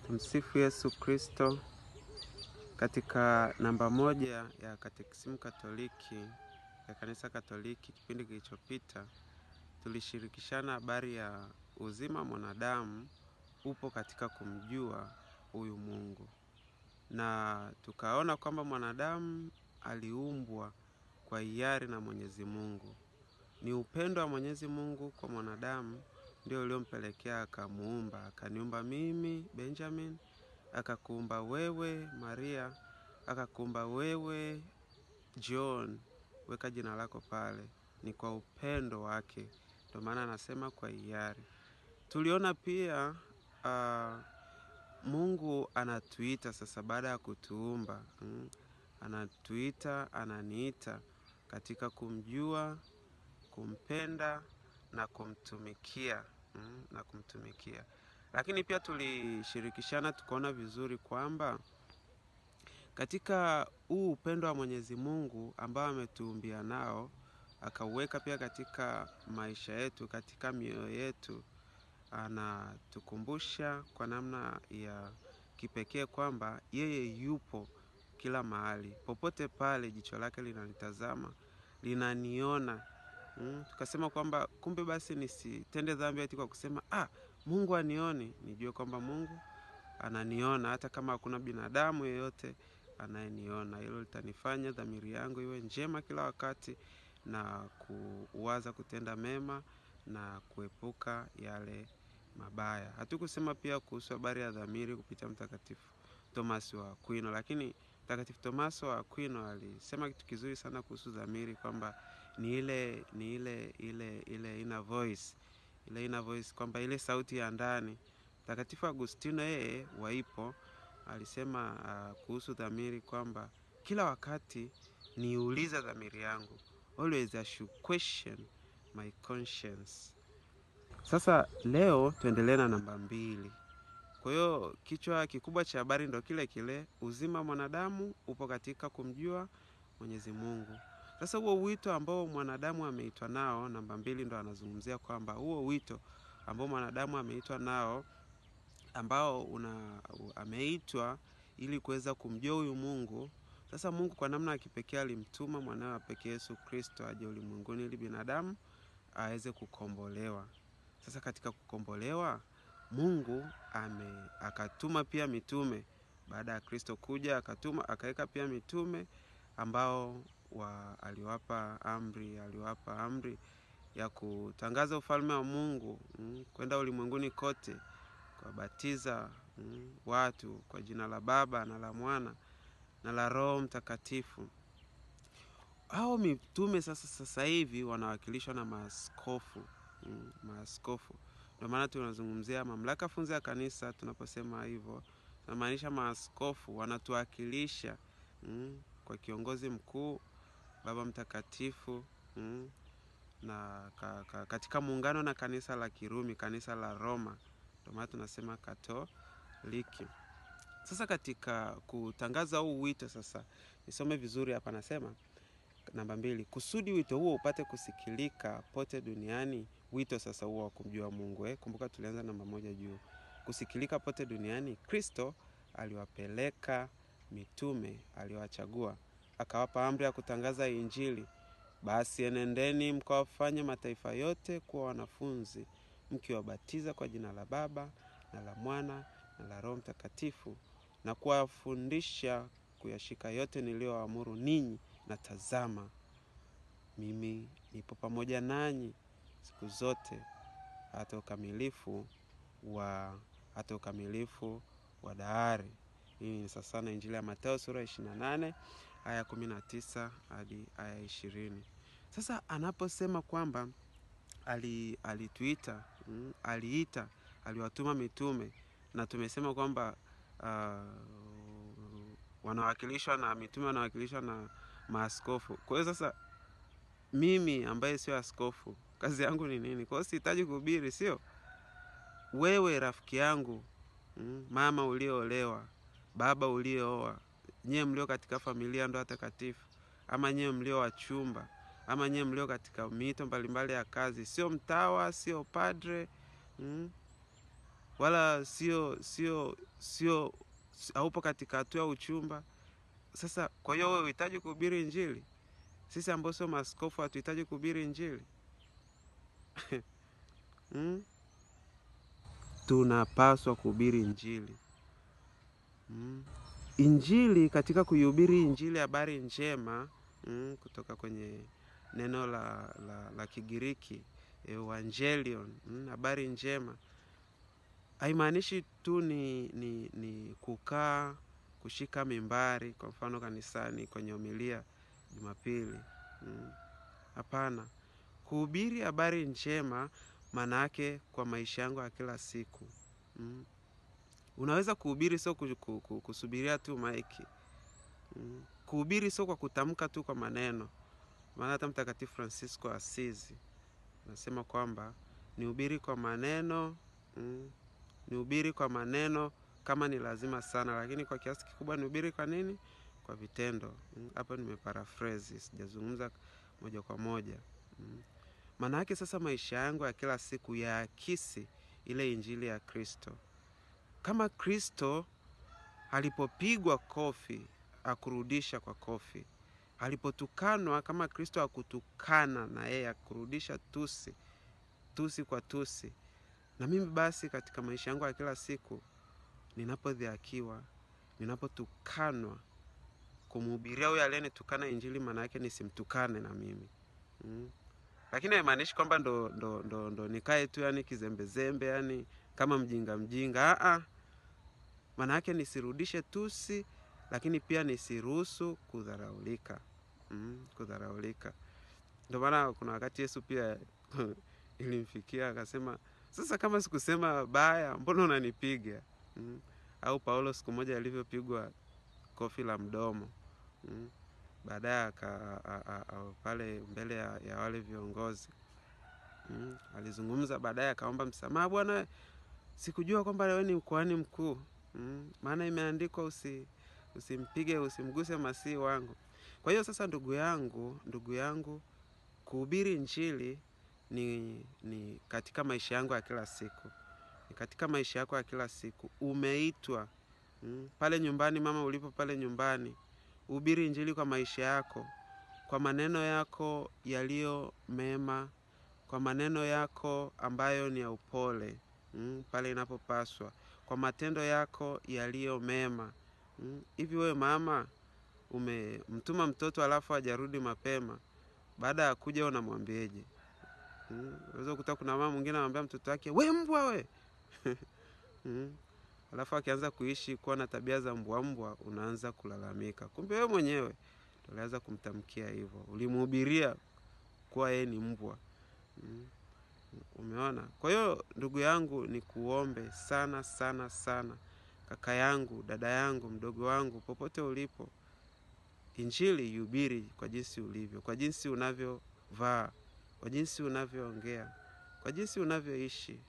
Tumsifu Yesu Kristo. Katika namba moja ya Katekisimu Katoliki ya Kanisa Katoliki kipindi kilichopita, tulishirikishana habari ya uzima mwanadamu upo katika kumjua huyu Mungu. Na tukaona kwamba mwanadamu aliumbwa kwa hiari na Mwenyezi Mungu. Ni upendo wa Mwenyezi Mungu kwa mwanadamu ndio uliompelekea akamuumba. Akaniumba mimi Benjamin, akakuumba wewe Maria, akakuumba wewe John. Weka jina lako pale. Ni kwa upendo wake. Ndio maana anasema kwa hiari. Tuliona pia Mungu anatuita sasa baada ya kutuumba. Anatuita, ananiita katika kumjua, kumpenda na kumtumikia. Lakini pia tulishirikishana tukaona vizuri kwamba katika huu upendo wa Mwenyezi Mungu ambao ametuumbia nao, akauweka pia katika maisha yetu, katika mioyo yetu, anatukumbusha kwa namna ya kipekee kwamba yeye yupo kila mahali. Popote pale jicho lake linanitazama, linaniona. Tukasema kwamba kumbe basi nisitende dhambi eti kwa kusema Mungu anioni. Nijue kwamba Mungu ananiona hata kama hakuna binadamu yeyote anayeniona. Hilo litanifanya dhamiri yangu iwe njema kila wakati na kuwaza kutenda mema na kuepuka yale mabaya. Hatukusema pia kuhusu habari ya dhamiri kupitia Mtakatifu Thomas wa Aquino, lakini Mtakatifu Thomas wa Aquino alisema kitu kizuri sana kuhusu dhamiri kwamba ni ile inner voice. Ile inner voice kwamba ile sauti ya ndani. Mtakatifu Agustino yeye wa Hippo alisema kuhusu dhamiri kwamba kila wakati niuliza dhamiri yangu. Always I should question my conscience. Sasa leo tuendelee na namba 2. Kwa hiyo kichwa kikubwa cha habari ndo kile kile, uzima mwanadamu upo katika kumjua Mwenyezi Mungu. Sasa huo wito ambao mwanadamu ameitwa nao, namba 2 ndo anazungumzia kwamba huo wito ambao mwanadamu ameitwa nao, ambao ameitwa ili kuweza kumjua huyu Mungu. Sasa Mungu kwa namna ya kipekee alimtuma mwanawe pekee Yesu Kristo aje ulimwenguni ili binadamu aweze kukombolewa. Sasa katika kukombolewa, Mungu akatuma pia mitume. Baada ya Kristo kuja akaweka pia mitume ambao aliwapa amri ya kutangaza ufalme wa Mungu, kwenda ulimwenguni kote, kuwabatiza watu kwa jina la Baba na la Mwana na la Roho Mtakatifu. Hao mitume sasa hivi wanawakilishwa na maaskofu. Ndio maana tunazungumzia mamlaka funzi ya kanisa. Tunaposema hivyo tunamaanisha maaskofu wanatuwakilisha kwa kiongozi mkuu Baba Mtakatifu na katika muungano na kanisa la Kirumi, kanisa la Roma. Ndio maana tunasema Katoliki. Sasa katika kutangaza huu wito, sasa nisome vizuri hapa, nasema namba 2, kusudi wito huo upate kusikilika pote duniani. Wito sasa huo wa kumjua Mungu. Kumbuka tulianza namba 1 juu. Kusikilika pote duniani, Kristo aliwapeleka mitume, aliwachagua, akawapa amri ya kutangaza Injili. Basi enendeni mkawafanye mataifa yote kuwa wanafunzi, mkiwabatiza kwa jina la Baba na la Mwana na la Roho Mtakatifu, na kuwafundisha kuyashika yote niliyowaamuru ninyi, na tazama, mimi nipo pamoja nanyi siku zote hata ukamilifu wa dahari. Hii ni sasa na Injili ya Mathayo sura 28 aya 19 hadi aya 20. Sasa anaposema kwamba alituita, aliwatuma mitume, na tumesema kwamba wanawakilishwa na mitume, wanawakilishwa na maaskofu. Kwa hiyo sasa mimi ambaye sio askofu, kazi yangu ni nini? Kwa hiyo sihitaji kuhubiri, sio? Wewe rafiki yangu, mama uliyoolewa, baba uliyooa, nyewe mlio katika familia ndoa takatifu, ama nyewe mlio wachumba, ama nyewe mlio katika miito mbalimbali ya kazi, sio mtawa, sio padre, wala sio haupo katika hatua ya uchumba. Sasa kwa hiyo wewe unahitaji kuhubiri Injili? Sisi ambao sio maaskofu hatuhitaji kuhubiri Injili? Tunapaswa kuhubiri Injili. Injili, katika kuihubiri Injili, habari njema, kutoka kwenye neno la Kigiriki evangelion, habari njema, haimaanishi tu ni kukaa kushika mimbari kwa mfano kanisani kwenye homilia Jumapili. Hapana. Kuhubiri habari njema maana yake kwa maisha yangu ya kila siku. Unaweza kuhubiri sio kusubiria tu maiki. Kuhubiri sio kwa kutamka tu kwa maneno. Maana hata Mtakatifu Francisco Asizi anasema kwamba nihubiri kwa maneno, nihubiri kwa maneno kama ni lazima sana, lakini kwa kiasi kikubwa nihubiri kwa nini? Kwa vitendo. Hapo nimeparaphrase, sijazungumza moja kwa moja. Maana yake sasa maisha yangu ya kila siku yaakisi ile Injili ya Kristo. Kama Kristo alipopigwa kofi akurudisha kwa kofi, alipotukanwa kama Kristo akutukana na yeye akurudisha tusi kwa tusi, na mimi basi katika maisha yangu ya kila siku ninapodhihakiwa, ninapotukanwa, kumhubiria huyo aliyenitukana Injili, maana yake nisimtukane na mimi. Lakini haimaanishi kwamba ndo nikae tu yani kizembezembe, yani kama mjinga. Maana yake nisirudishe tusi, lakini pia nisiruhusu kudharaulika. Kudharaulika. Ndio maana kuna wakati Yesu pia ilimfikia akasema, sasa kama sikusema baya, mbona unanipiga? Au Paulo siku moja alivyopigwa kofi la mdomo. Baadaye pale mbele ya wale viongozi, alizungumza baadaye akaomba msamaha, Bwana, sikujua kwamba wewe ni kuhani mkuu. Maana imeandikwa usimpige, usimguse masihi wangu. Kwa hiyo sasa ndugu yangu, kuhubiri Injili ni katika maisha yangu ya kila siku. Ni katika maisha yako ya kila siku. Umeitwa pale nyumbani, mama ulipo pale nyumbani, hubiri Injili kwa maisha yako, kwa maneno yako yaliyo mema, kwa maneno yako ambayo ni ya upole, pale inapopaswa, kwa matendo yako yaliyo mema. Hivi wewe mama umemtuma mtoto alafu hajarudi mapema, baada ya kuja unamwambieje? Unaweza kukuta kuna mama mwingine anamwambia mtoto wake, we mbwa we. Alafu akianza kuishi kuwa na tabia za mbwa, unaanza kulalamika. Kumbe wewe mwenyewe ulianza kumtamkia hivyo. Ulimhubiria kuwa yeye ni mbwa. Umeona? Kwa hiyo ndugu yangu, ni kuombe sana sana sana, kaka yangu, dada yangu, mdogo wangu, popote ulipo, Injili ihubiri kwa jinsi ulivyo, kwa jinsi unavyovaa, kwa jinsi unavyoongea, kwa jinsi unavyoishi.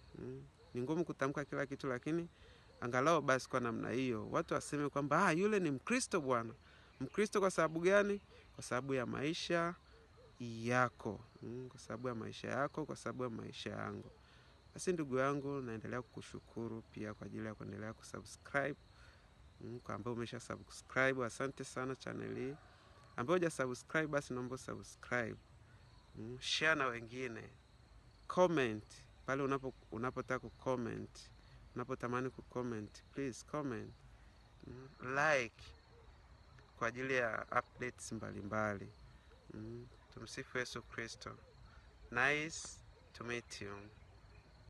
Ni ngumu kutamka kila kitu, lakini angalau basi kwa namna hiyo watu waseme kwamba yule ni Mkristo bwana. Mkristo kwa sababu gani? Kwa sababu ya maisha yako, kwa sababu ya maisha yako, kwa sababu ya maisha yangu. Basi ndugu yangu, naendelea kukushukuru pia kwa ajili ya kuendelea kusubscribe. Kwa ambao umesha subscribe, asante sana channel hii. Ambao hujasubscribe, basi naomba subscribe. Share na wengine. Comment pale unapotaka kucomment. Unapotamani kucomment, please comment. Like kwa ajili ya updates mbalimbali. Tumsifu Yesu Kristo. Nice to meet you.